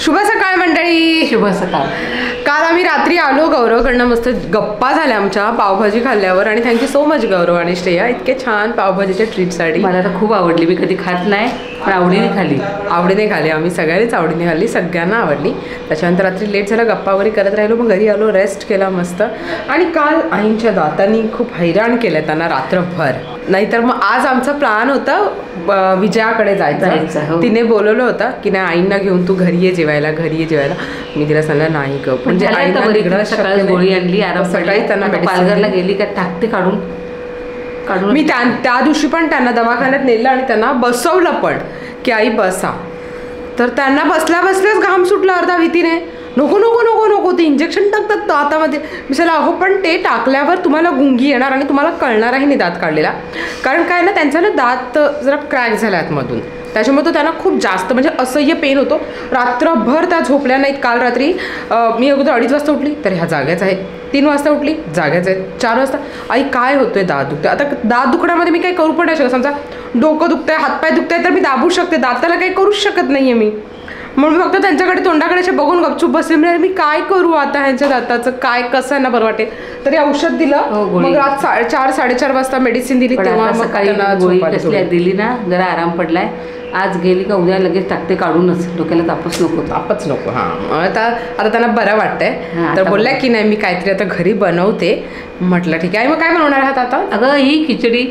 शुभ सकाळ मंडळी. शुभ सकाळ. काल आम्ही रात्री आलो गौरवकडनं, मस्त गप्पा झाल्या आमच्या पावभाजी खाल्ल्यावर. आणि थँक्यू सो मच गौरव आणि श्रेया इतके छान पावभाजीच्या ट्रीटसाठी. मला तर खूप आवडली, मी कधी खात नाही पण आवडीने खाली. आम्ही सगळ्यांनीच आवडीने खाल्ली, सगळ्यांना आवडली. त्याच्यानंतर रात्री लेट झाला, गप्पा वगैरे करत राहिलो, मग घरी आलो, रेस्ट केला मस्त. आणि काल आईंच्या दातांनी खूप हैराण केलं त्यांना रात्रभर. नाहीतर मग आज आमचा प्लॅन होता विजयाकडे जायचं. तिने बोलवलं होतं की नाही आईंना घेऊन तू घरी ये जेवायला. मी तिला सांगितलं नाही ग, म्हणजे आईंना सकाळी गोळी आणली, आराम सकाळी त्यांना पालघरला गेली का टाकते काढून. मी त्या दिवशी पण त्यांना दवाखान्यात नेलं आणि त्यांना बसवलं पण की आई बसा. तर त्यांना बसल्याच घाम सुटला अर्धा भीतीने. नको नको नको नको ते इंजेक्शन टाकतात दातामध्ये. मी सांगितलं अहो पण ते टाकल्यावर तुम्हाला गुंगी येणार आणि तुम्हाला कळणारही नाही दात काढलेला. कारण काय ना त्यांचा ना दात जरा क्रॅक झाला आतमधून, त्याच्यामुळे तो त्यांना खूप जास्त म्हणजे असह्य पेन होतो. रात्रभर त्या झोपल्या नाहीत. काल रात्री मी अगोदर 2:30 वाजता उठली तर ह्या जाग्याच आहे, 3 वाजता उठली जाग्याच आहे, 4 वाजता आई काय होतोय दात दुखतोय. आता दात दुखण्यामध्ये मी काही करू पण नाही शकत. समजा डोकं दुखतंय, हातपाय दुखतंय तर मी दाबू शकते, दाताला काही करूच शकत नाही आहे मी. म्हणून फक्त त्यांच्याकडे तोंडाकडे बघून गपचूप बसले. म्हणजे मी काय करू आता ह्यांच्या दाताचं, काय कसं ना बरं वाटेल. तरी औषध दिलं, मग रात 4-4:30 वाजता मेडिसिन दिली. तेव्हा सकाळी दिली ना, जरा आराम पडलाय. आज गेली का उद्या लगेच टाकते काढूनच, डोक्याला तापच नको. हां आता त्यांना बरं वाटतंय. तर बोलल्या की नाही मी काहीतरी आता घरी बनवते. म्हटलं ठीक आहे. मग काय बनवणार आहात आता? अगं ही खिचडी,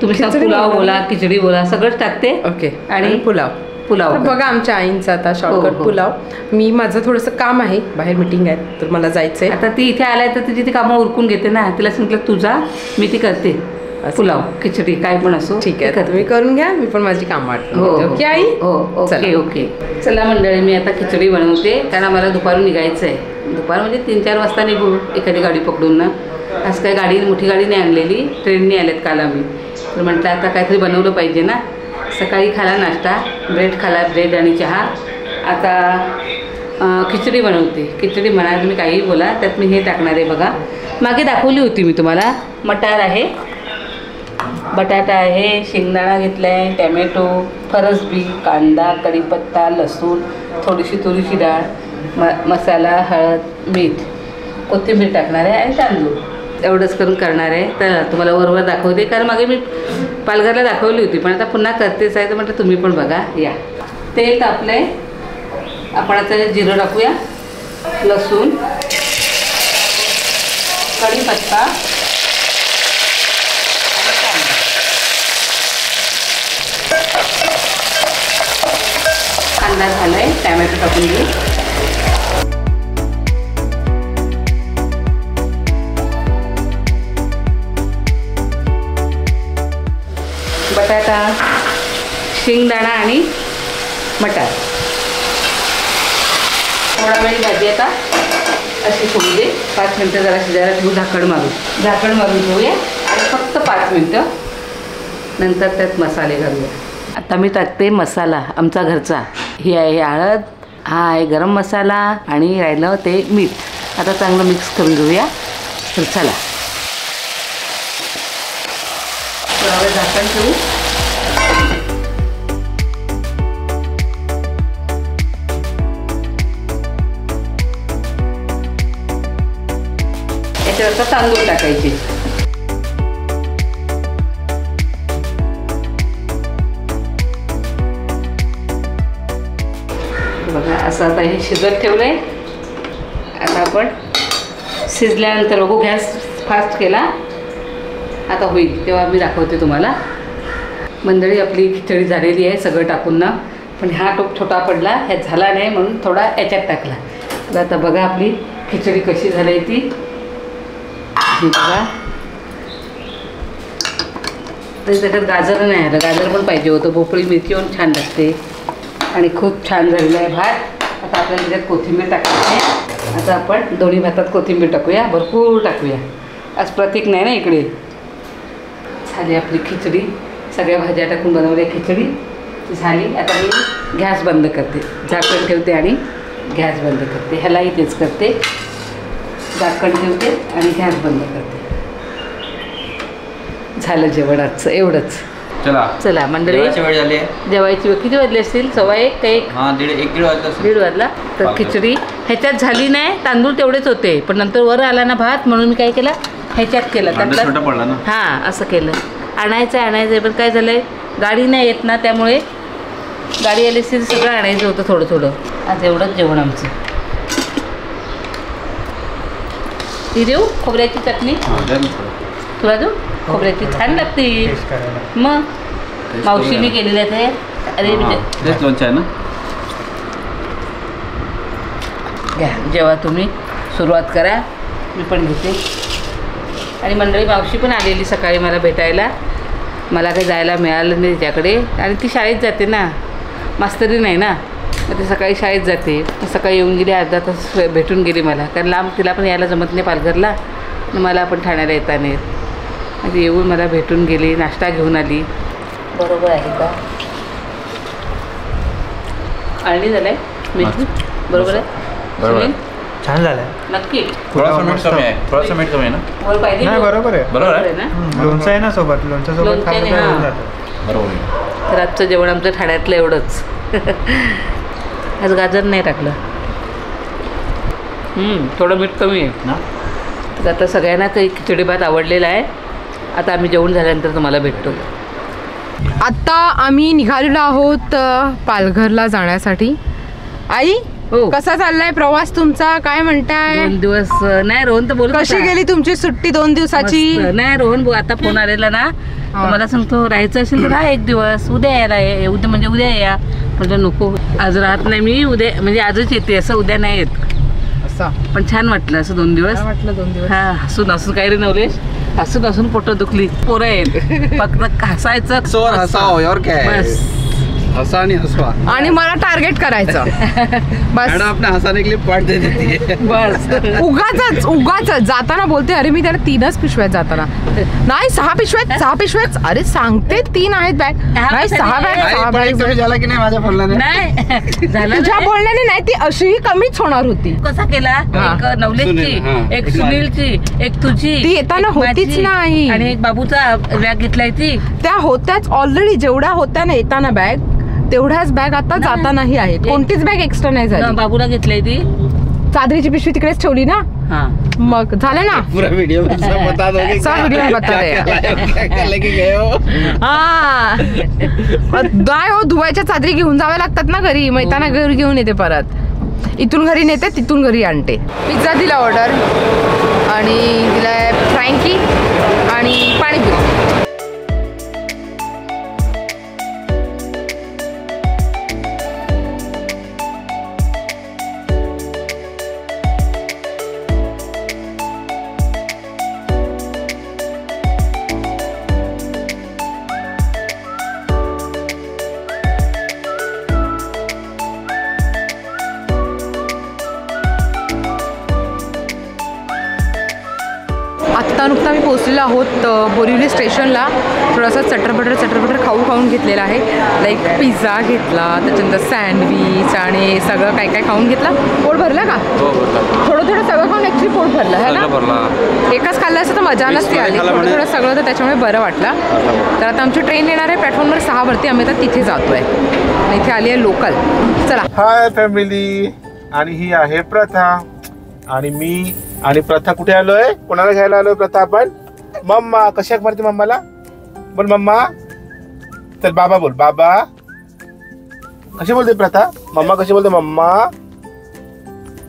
तुम्ही पुलाव बोला, खिचडी बोला, सगळंच टाकते. ओके. आणि पुलाव बघा आमच्या आईंचा आता शॉर्टकट पुलाव. मी माझं थोडंसं काम आहे, बाहेर मीटिंग आहे तर मला जायचंय. आता ती इथे आलाय तर तिची ती कामं उरकून घेते ना. तिला सांगितलं तुझा मी ती करते, पुलाव खिचडी काय पण असो. ठीक आहे, तुम्ही करून घ्या, मी पण माझी कामं वाटते. Okay I. ओके. चला मंडळी, मी आता खिचडी बनवते कारण आम्हाला दुपारून निघायचं आहे. दुपार म्हणजे 3-4 वाजता निघू एखादी गाडी पकडून ना. आज काही गाडी मोठी गाडी नाही आणलेली, ट्रेनने आल्यात काल आम्ही. तर म्हटलं आता काहीतरी बनवलं पाहिजे ना. सकाळी खाला नाश्ता, ब्रेड खाला, ब्रेड आणि चहा. आता खिचडी बनवते. खिचडी म्हणा तुम्ही काहीही बोला, त्यात मी हे टाकणार आहे बघा. मागे दाखवली होती मी तुम्हाला. मटार आहे, बटाटा आहे, शेंगदाणा घेतला आहे, टॅमॅटो, फरसबी, कांदा, कढीपत्ता, लसूण, थोडीशी तुरीची डाळ, मसाला, हळद, मीठ, कोथिंबीर टाकणार आहे आणि तांदूळ. एवढंच करून करणार आहे. तर तुम्हाला वरवर दाखवते कारण मागे मी पालघरला दाखवली होती पण आता पुन्हा करतेच आहे. तर म्हटलं तुम्ही पण बघा. या तेल तापलं आहे, आपण आता जिरं टाकूया, लसूण, कढीपत्ता, कांदा झाला आहे, टॅमॅटो टाकून घेऊ. बटाटा, शेंगदाणा आणि मटार. थोडा वेळ भाजी आता अशी सोडू दे. 5 मिनटं जरा शिजायला ठेवू. झाकण मारून ठेवूया आणि फक्त 5 मिनटं, नंतर त्यात मसाले घालूया. आता मी टाकते मसाला आमचा घरचा. ही आहे हळद, हा आहे गरम मसाला आणि राहिलं ते मीठ. आता चांगलं मिक्स करून घेऊया. तर चला थोडा वेळ झाकण ठेवू. याच्यावरचा तांदूळ टाकायचे. बघा असं आता हे शिजत ठेवलंय. आता आपण शिजल्यानंतर बघू. गॅस फास्ट केला, आता होईल तेव्हा मी दाखवते तुम्हाला. मंडळी आपली खिचडी झालेली आहे सगळं टाकून ना, पण हा टोप छोटा पडला, ह्यात झाला नाही म्हणून थोडा याच्यात टाकला. तर आता बघा आपली खिचडी कशी झाली ती. बघा तरी त्याच्यात गाजर नाही आलं, गाजर पण पाहिजे होतं. भोपळी मिरची पण छान लागते आणि खूप छान झालेला आहे भात. आता आपल्याला त्याच्यात कोथिंबीर टाकायची आहे. आता आपण दोन्ही भातात कोथिंबीर टाकूया, भरपूर टाकूया. आज प्रतीक नाही ना इकडे. झाली आपली खिचडी, सगळ्या भाज्या टाकून बनवल्या खिचडी झाली. आता मी गॅस बंद करते, झाकण ठेवते आणि गॅस बंद करते. ह्यालाही तेच करते, झाकण ठेवते आणि गॅस बंद करते. झालं जेवण आजचं एवढंच. चला मंडळी, वेळ झाली आहे. जेवायची वेळ किती वाजले असतील? 1:15 का 1? हां, दीड वाजता. 1:30 वाजला. तर खिचडी ह्याच्यात झाली नाही, तांदूळ तेवढेच होते, पण नंतर वर आला ना भात, म्हणून मी काय केलं ह्याच्यात केलं. त्यातला हां असं केलं. आणायचं पण काय झालंय, गाडी नाही येत ना, त्यामुळे गाडी आली असती सगळं आणायचं होतं थोडं थोडं. आज एवढंच जेवण आमचं. ती देऊ खोबऱ्याची चटणी तुला देऊ? खोबऱ्याची छान लागते मग, मावशीने केलेलं आहे. अरे लोणचं आहे ना. घ्या जेव्हा तुम्ही सुरुवात करा, मी पण घेते. आणि मंडळी मावशी पण आलेली सकाळी मला भेटायला. मला काही जायला मिळालं नाही तिच्याकडे, आणि ती शाळेत जाते ना, मास्तरी नाही ना, मग ती सकाळी शाळेत जाते. सकाळी येऊन गेली, अर्धा तास भेटून गेली मला, कारण लांब तिला पण यायला जमत नाही पालघरला, आणि मला पण ठाण्याला येता नाही. आणि येऊन मला भेटून गेली, नाश्ता घेऊन आली. बरोबर आहे का? आळणी झालं आहे मेथी? बरोबर आहे? छान झालं नक्की. थोडासा मीठ कमी आहे ना? वर पाहिजे बरोबर आहे ना. लोणचं आहे ना सोबत, लोणच्यासोबत बरोबर आहे. तर आजचं जेवण आमचं ठाण्यातलं एवढंच. आज गाजर नाही टाकलं, थोडं मीठ कमी आहे ना. तर आता सगळ्यांना काही खिचडी भात आवडलेला आहे. आता आम्ही जेवण झाल्यानंतर तुम्हाला भेटतो. आता आम्ही निघालेलो आहोत पालघरला जाण्यासाठी. आई हो. कसा चाललाय प्रवास तुमचा, काय म्हणताय? 2 दिवस नाही, रोहन तर बोल. कशी गेली तुमची सुट्टी 2 दिवसाची? नाही रोहन, आता फोन आलेला ना, मला सांगतो राहायचं असेल तर राहा 1 दिवस, उद्या यायला उद्या म्हणजे उद्या या. म्हटलं नको, आज राहत नाही मी, उद्या म्हणजे आजच येते, असं उद्या नाही येत. असं पण छान वाटलं असं 2 दिवस. वाटलं 2 दिवस. हा, हसून काय रे नवलेश, हसून पोट दुखली. पोरं आहेत, फक्त हसायचं बस. हंसा आणि हसवा, आणि मला टार्गेट करायचं बस. आपल्या हसाने क्लिप पाठ देते बस. उगाच जाताना बोलते, अरे मी त्याला 3च पिशव्यात जाताना, नाही 6 पिशव्यात. अरे सांगते 3 आहेत बॅग, नाही 6 बॅग झाला की नाही माझ्या बोलण्याने? नाही झालं, तुझ्या बोलण्याने नाही, ती अशीही कमीच होणार होती. कसा केला, एक नवलेशची, एक सुनीलची, एक तुझी, ती येताना एक होतीच माझी, नाही. आणि एक बाबूचा बॅग घेतलाय ती. त्या होत्याच ऑलरेडी, जेवढ्या होत्या ना येताना बॅग, तेवढ्याच बॅग आता जातानाही आहेत. कोणतीच बॅग एक्स्ट्रा नाही झाली. बाबूला घेतलाय ती चादरीची पिशवी तिकडेच ठेवली ना. हा, मग झालं ना. पूरा व्हिडिओ बता दोगे? सब व्हिडिओ बता दाय हो, धुवायच्या चादरी घेऊन जाव्या लागतात ना घरी, मैताना घरी घेऊन येते परत. इथून घरी नेते, तिथून घरी आणते. पिझ्झा दिला ऑर्डर, आणि दिलाय फ्रँकी आणि पाणीपुरी. आत्ता नुकता मी पोहोचलेलो आहोत बोरिवली स्टेशनला. थोडासा चटरपटर खाऊन घेतलेला आहे. लाईक पिझ्झा घेतला, त्याच्यानंतर सँडविच आणि सगळं काय खाऊन घेतलं. पोट भरलं का? थोडं सगळं खाऊन ॲक्च्युली पोट भरलं है ना. एकच खाल्लं असं तर मजा नसती आली. थोडं सगळं तर त्याच्यामुळे बरं वाटलं. तर आता आमची ट्रेन येणार आहे प्लॅटफॉर्म नंबर 6 वरती. आम्ही आता तिथे जातोय. इथे आली आहे लोकल. चला. हाय फॅमिली, आणि ही आहे प्रथा, आणि मी आणि प्रथा कुठे आलोय, कोणाला घ्यायला आलोय प्रथा आपण? मम्मा. कशा मारते मम्माला? बोल मम्मा. चल बाबा बोल. बाबा कशी बोलते प्रथा? मम्मा कशी बोलते? मम्मा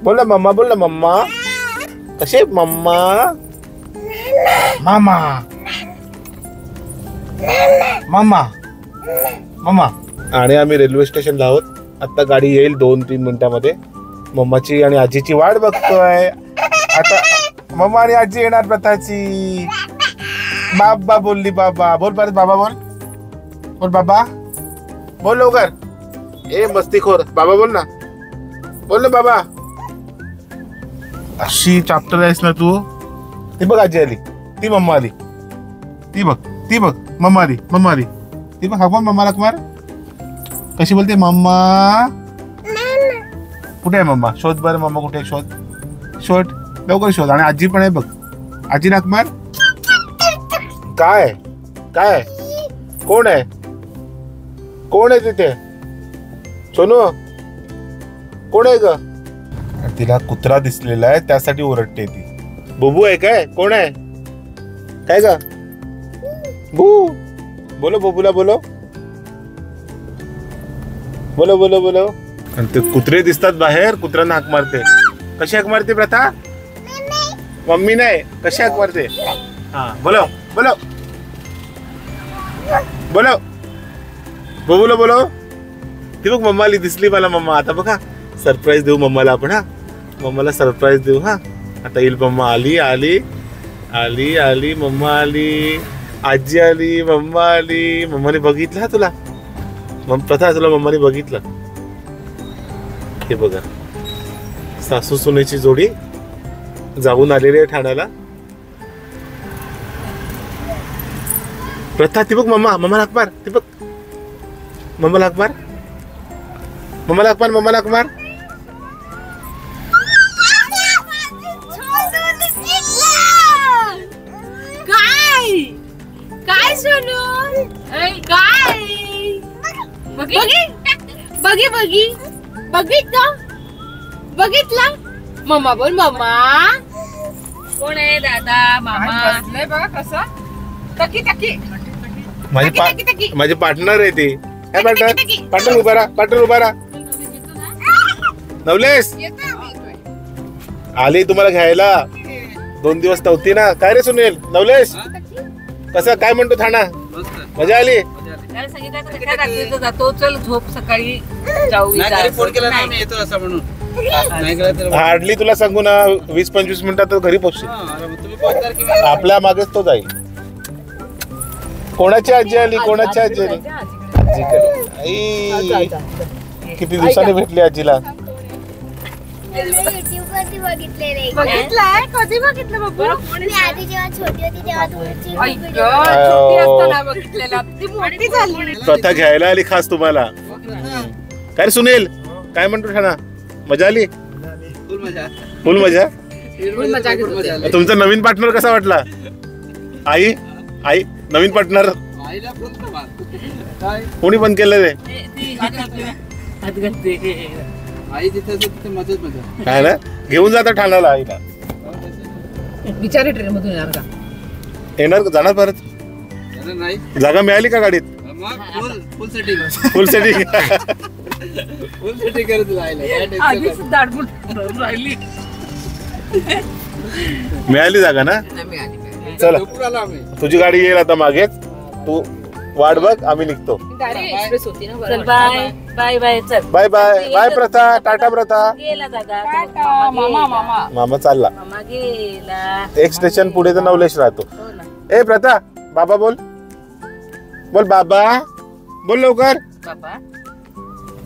बोल ना. मम्मा बोल ना. मम्मा कसे? मम्मा मामा मम्मा मम्मा. आणि आम्ही रेल्वे स्टेशनला आहोत. आता गाडी येईल 2-3 मिनिटांमध्ये. मम्माची आणि आजीची वाट बघतोय. आता मम्मा आणि आजी येणार प्रथाची. बाबा बोलली. बाबा बोल परत. बाबा बोल. बोल बाबा. बोल लवकर. ए मस्तीखोर. बाबा बोल ना. बोल ना बाबा. अशी चाप्टर आहेस ना तू. ती बघ आजी आली. ती मम्मा आली. ती बघ मम्मा आली. ती बघ. हा कोण मम्माला कुमार कशी बोलते? मम्मा. कुठे आहे मम्मा? शोध बरं. मम्मा कुठे आहे? शोध लवकर शोध. आणि आजी पण आहे बघ. आजी नाक मार. काय कोण आहे? कोण आहे तिथे? सोनू कोण आहे ग? तिला कुत्रा दिसलेला आहे त्यासाठी ओरडते ती. बुबू आहे काय? कोण आहे? काय ग? बू बोलो बुबूला बोलो बोलो बोलो बोलो. आणि ते कुत्रे दिसतात बाहेर. कुत्र्यांना हाक मारते. कशी हाक मारते प्रथा? मम्मी नाही. कशी हाक मारते? हा बोलो बोलो बोलो बुबूला बोलो. ती बघ मम्मा आली. दिसली मला मम्मा. आता बघा सरप्राईज देऊ मम्माला आपण. हा मम्माला सरप्राईज देऊ. हा आता येईल मम्मा. आली आली आली आली मम्मा आली. आजी आली. मम्मा आली. मम्माने बघितलं हा तुला. प्रथा तुला मम्माने बघितलं. हे बघा सासू सुनेची जोडी जाऊन आलेली आहे ठाण्याला. प्रथा ती बघ मम्मा. मम्मा हाक मार. ती बघ मम्मा हाक मार. मम्मा हाक मार. मम्मा हाक मार. काय सोनू? काय बघी बघी बघी बघितलं बघितलं. मम्मा बोल. मम्मा कोण आहे? दादा मामा. बसलंय बघा कसं. टकी टकी माझे पार्टनर आहे ते. काय पार्टनर? पार्टनर उभा राहा. पार्टनर उभा राहा. नवलेश आली तुम्हाला घ्यायला. 2 दिवस नव्हती ना. काय रे सुनील? नवलेश कसं काय म्हणतो ठाणा? मजा आली? जातो. चल झोप. सकाळी जाऊ. फोन केला ना मी येतो असं म्हणून. नाही केला तर हार्डली तुला सांगू ना 20-25 मिनिटात घरी पोहोचशील. तुम्ही पोहोचणार की आपल्या मागेच तो जाईल. कोणाची आजी आली? कोणाची आजी आली? आई, किती दिवसांनी भेटली आजीला. युट्यूबवरती बघितलेले. बघितलंय? कधी बघितलं बाबू? मी आधी जेव्हा छोटी होती तेव्हा तुमची आई ग, छोटी असताना बघितलेलं. ती मोठी झाली. प्रथा घ्यायला आली खास तुम्हाला. काय रे सुनील? काय म्हणतो ठाणा? मजा आली? फुल मजा. फुल मजा. फुल मजा आली. तुमचा नवीन पार्टनर कसा वाटला? आई आई नवीन पार्टनर आईला फोन कर. काय कोणी बंद केलं रे? आई जिथे असेल तिथे मजाच मजा. काय ना घेऊन जाता ठाण्याला आईला. बिचारी ट्रेन मधून येणार का? येणार का? जाणार परत? नाही जागा मिळाली का गाडीत? फुल सेटिंग. फुल सेटिंग. फुल सेटिंग करत राहिला. आधीच दाडबुड राहिली. मिळाली जागा ना? चला तुझी गाडी येईल आता मागेच. तू वाट बघ. आम्ही निघतो. गाडी एक्सप्रेस होती ना. चल बाय बाय बाय. चल बाय बाय बाय प्रथा. टाटा प्रथा. गेला दादा. मामा मामा मामा चालला. मामा गेला. एक स्टेशन पुढे तर नवलेश राहतो. ए प्रथा बाबा बोल. बोल बाबा. बोल लवकर. बाबा.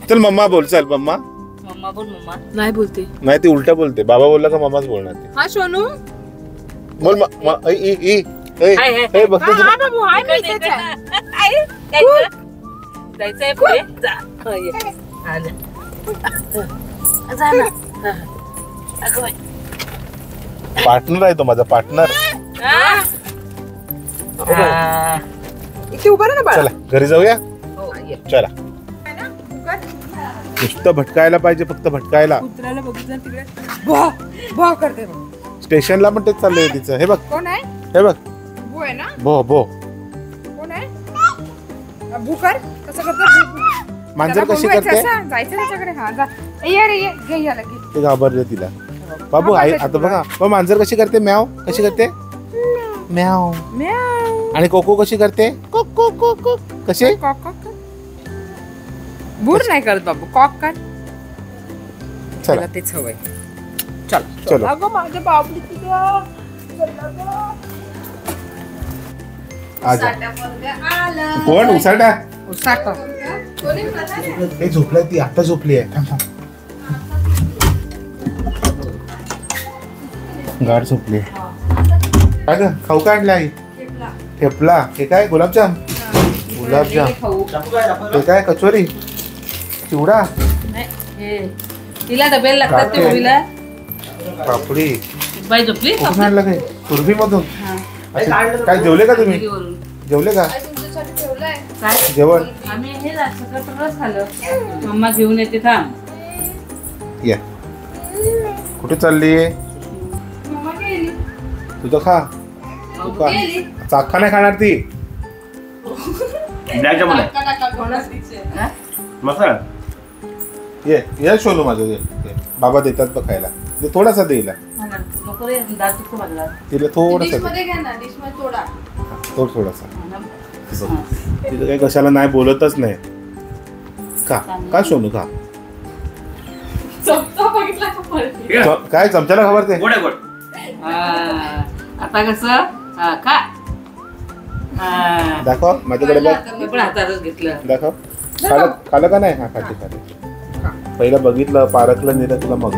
चल मम्मा बोल. चल मम्मा. मम्मा बोल. मम्मा नाही बोलते. नाही ती उलटा बोलते. बाबा बोलला का मम्माच बोलणार ती. हा सोनू. बोल बघते तुला. बाबू हाय. मी इथेच आहे. जायचंय पुढे. जा. आलं. जा ना. अगं बाई. पार्टनर आहे तो माझा पार्टनर. इथे उभा राहा ना बाळा. चला घरी जाऊया. हो, ये. चला. नुसतं भटकायला पाहिजे. फक्त भटकायला. कुत्र्याला बघितलं तिकडे भो भो करते. स्टेशनला पण तेच चाललंय तिचं. हे बघ. कोण आहे? हे बघ. भो आहे ना? भो भो. कोण आहे? भू कर. कसं करते? मांजर कशी करते? जायचं त्याच्याकडे. हा जा. ये रे ये. घे याला घे. ते घाबरले तिला. बाबू आई आता बघा. मग मांजर कशी करते? म्याव कशी करते? म्याव. म्याव. आणि कोको कशी करते? कोक कोक कोक कोक. कशी? Cock cock. बूर नाही करत बाबू. कॉक कर. चला तेच हवंय. चल चलो. अगं माझ्या बाबली तुझं. आजा. कोण उसाटा? उसाट. हे झोपलाय. ती आता झोपली आहे. गाड झोपली. काय ग खाऊ का आणलं आई? ठेपला. हे काय? गुलाबजाम. गुलाबजाम. हे काय? कचोरी. चिवडा. तिला डबेला लागतात ते मुलीला. पापडी. बाई झोपली. कुठून आणलं काय? सुरभी मधून. काय जेवले का तुम्ही? जेवले का? तुमच्यासाठी ठेवलंय. काय जेवण आम्ही हे सगळं खाल्लं. मम्मा घेऊन येते थांब. या कुठे चालली तुझं खा तू खा. चाखा नाही खाणार ती मसाला ये सोनू माझं ये बाबा देतात बघ खायला ते थोडासा देईल नको रे दात दुखतो माझा. तिला थोडासा थोडासा तिथं काही कशाला नाही बोलतच नाही का सोनू का काय चमच्याला खबर ते गोड आहे गोड. आता कसं खा. दाखव माझ्याकडे बघ मी पण हातातच घेतलं. दाखव खालं का नाही हा खाते पहिलं बघितलं पारखलं निरखलं मग